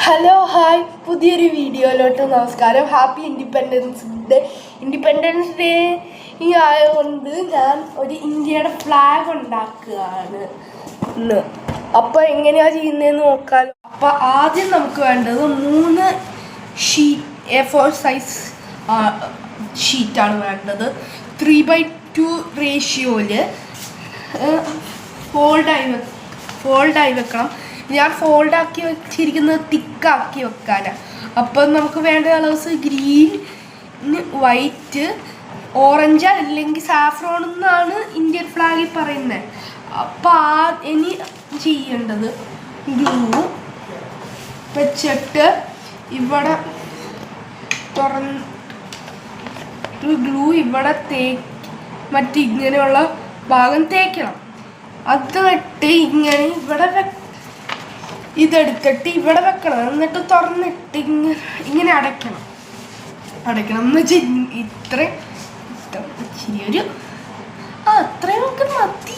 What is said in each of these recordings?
Hello hi പുതിയൊരു വീഡിയോയിലോട്ട് നമസ്കാരം. ഹാപ്പി ഇൻഡിപെൻഡൻസ് ഡേ ഈ ആയതുകൊണ്ട് ഞാൻ ഒരു ഇന്ത്യയുടെ ഫ്ലാഗ് ഉണ്ടാക്കുകയാണ് ഇന്ന്. അപ്പോൾ എങ്ങനെയാണ് ചെയ്യുന്നതെന്ന് നോക്കാമല്ലോ. അപ്പോൾ ആദ്യം നമുക്ക് വേണ്ടത് 3 A4 സൈസ് ഷീറ്റാണ് വേണ്ടത്. 3:2 റേഷ്യോയിൽ ഫോൾഡായി വെക്കണം. ഞാൻ ഫോൾഡാക്കി വെച്ചിരിക്കുന്നത് തിക്കാക്കി വെക്കാനാണ്. അപ്പം നമുക്ക് വേണ്ട കളേഴ്സ് ഗ്രീൻ, വൈറ്റ്, ഓറഞ്ച് അല്ലെങ്കിൽ സാഫ്രോൺ എന്നാണ് ഇന്ത്യൻ ഫ്ലാഗിൽ പറയുന്നത്. അപ്പം ഇനി ചെയ്യേണ്ടത് ഗ്ലൂ വെച്ചിട്ട് ഇവിടെ മറ്റിങ്ങനെയുള്ള ഭാഗം തേക്കണം. അത് വിട്ട് ഇങ്ങനെ ഇവിടെ ഇതെടുത്തിട്ട് ഇവിടെ വെക്കണം. എന്നിട്ട് തുറന്നിട്ട് ഇങ്ങനെ അടയ്ക്കണം എന്ന് വെച്ചാൽ ഇത്രയും ശരിയൊരു അത്രയൊക്കെ മതി.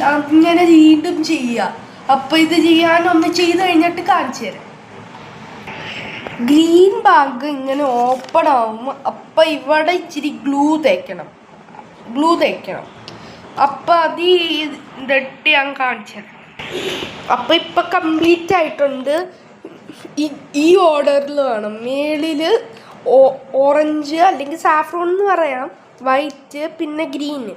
അങ്ങനെ വീണ്ടും ചെയ്യുക. അപ്പം ഇത് ചെയ്യാനൊന്ന് ചെയ്ത് കഴിഞ്ഞിട്ട് കാണിച്ചു തരാം. ഗ്രീൻ ഭാഗം ഇങ്ങനെ ഓപ്പൺ ആവും. അപ്പം ഇവിടെ ഇച്ചിരി ഗ്ലൂ തേക്കണം. അപ്പം അത് ഇരട്ടി ഞാൻ കാണിച്ചത്. അപ്പം ഇപ്പം കംപ്ലീറ്റ് ആയിട്ടുണ്ട്. ഈ ഓർഡറിൽ വേണം. മേളിൽ ഓറഞ്ച് അല്ലെങ്കിൽ സാഫ്രോൺ എന്ന് പറയാം, വൈറ്റ്, പിന്നെ ഗ്രീന്.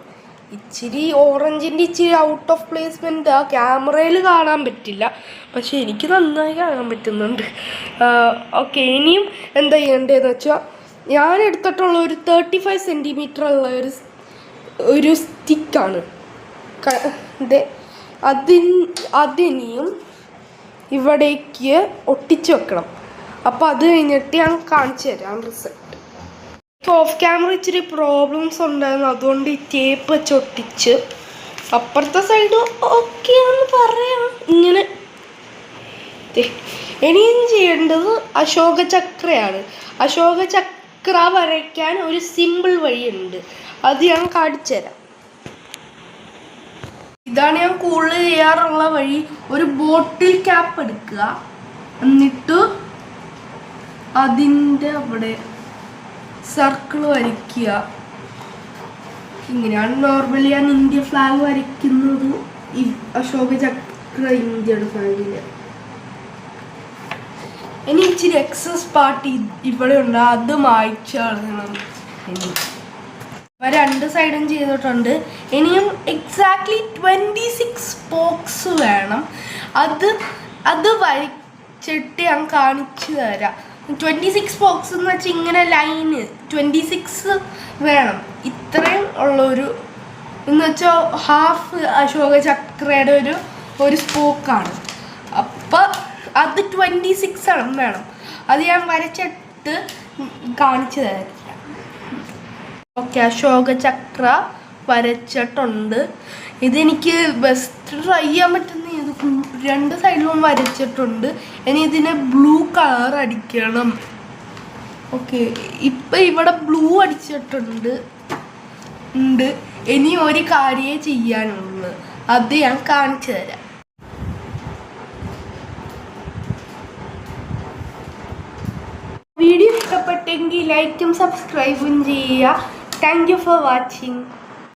ഇച്ചിരി ഓറഞ്ചിൻ്റെ ഇച്ചിരി ഔട്ട് ഓഫ് പ്ലേസ്മെൻ്റ് ക്യാമറയിൽ കാണാൻ പറ്റില്ല, പക്ഷെ എനിക്ക് നന്നായി കാണാൻ പറ്റുന്നുണ്ട്. ഓക്കെ, ഇനിയും എന്താ ചെയ്യേണ്ടതെന്ന് വെച്ചാൽ ഞാൻ എടുത്തിട്ടുള്ള ഒരു 35 സെൻറ്റിമീറ്റർ ഉള്ള ഒരു സ്റ്റിക്കാണ്. അതിനെയും ഇവിടേക്ക് ഒട്ടിച്ച് വെക്കണം. അപ്പോൾ അത് കഴിഞ്ഞിട്ട് ഞാൻ കാണിച്ചു തരാം റിസൾട്ട്. ഇപ്പോൾ ഓഫ് ക്യാമറ ഇച്ചിരി പ്രോബ്ലംസ് ഉണ്ടായിരുന്നു, അതുകൊണ്ട് ഈ ടേപ്പ് വെച്ച് ഒട്ടിച്ച്. അപ്പുറത്തെ സൈഡ് ഓക്കെ എന്ന് പറയാം. ഇങ്ങനെ ഇനിയും ചെയ്യേണ്ടത് അശോക ചക്രയാണ്. അശോക ചക്ര വരയ്ക്കാൻ ഒരു സിമ്പിൾ വഴിയുണ്ട്, അത് ഞാൻ കാണിച്ചു തരാം. ഇതാണ് ഞാൻ കൂടുതൽ ചെയ്യാറുള്ള വഴി. ഒരു ബോട്ടിൽ ക്യാപ്പ് എടുക്കുക, എന്നിട്ട് അതിൻ്റെ അവിടെ സർക്കിൾ വരയ്ക്കുക. ഇങ്ങനെയാണ് നോർമലി ഞാൻ ഇന്ത്യ ഫ്ലാഗ് വരയ്ക്കുന്നത്. ഈ അശോക ചക്ര ഇന്ത്യയുടെ ഫ്ലാഗില്. ഇനി ഇച്ചിരി എക്സസ് പാർട്ട് ഇവിടെ ഉണ്ട്, അത് മായ്ച്ചു കളയണം. ഇനി 2 സൈഡും ചെയ്തിട്ടുണ്ട്. ഇനിയും എക്സാക്ട്ലി 26 സ്പോക്സ് വേണം. അത് വരച്ചിട്ട് ഞാൻ കാണിച്ചു തരാം. 26 സ്പോക്സ് എന്ന് വെച്ചാൽ ഇങ്ങനെ ലൈന് 26 വേണം. ഇത്രയും ഉള്ളൊരു എന്ന് വെച്ചാൽ ഹാഫ് അശോക ചക്രയുടെ ഒരു സ്പോക്കാണ്. അപ്പം അത് 26 വേണം. അത് ഞാൻ വരച്ചിട്ട് കാണിച്ചു തരാം. ഓക്കെ, അശോക ചക്ര വരച്ചിട്ടുണ്ട്. ഇതെനിക്ക് ബെസ്റ്റ് ട്രൈ ചെയ്യാൻ പറ്റുന്ന 2 സൈഡിലും വരച്ചിട്ടുണ്ട്. ഇനി ഇതിനെ ബ്ലൂ കളർ അടിക്കണം. ഓക്കെ, ഇപ്പം ഇവിടെ ബ്ലൂ അടിച്ചിട്ടുണ്ട്. ഇനി ഒരു കാര്യമേ ചെയ്യാനുള്ളൂ, അത് ഞാൻ കാണിച്ചു തരാം. വീഡിയോ ഇഷ്ടപ്പെട്ടെങ്കിൽ ലൈക്കും സബ്സ്ക്രൈബും ചെയ്യുക. Thank you for watching.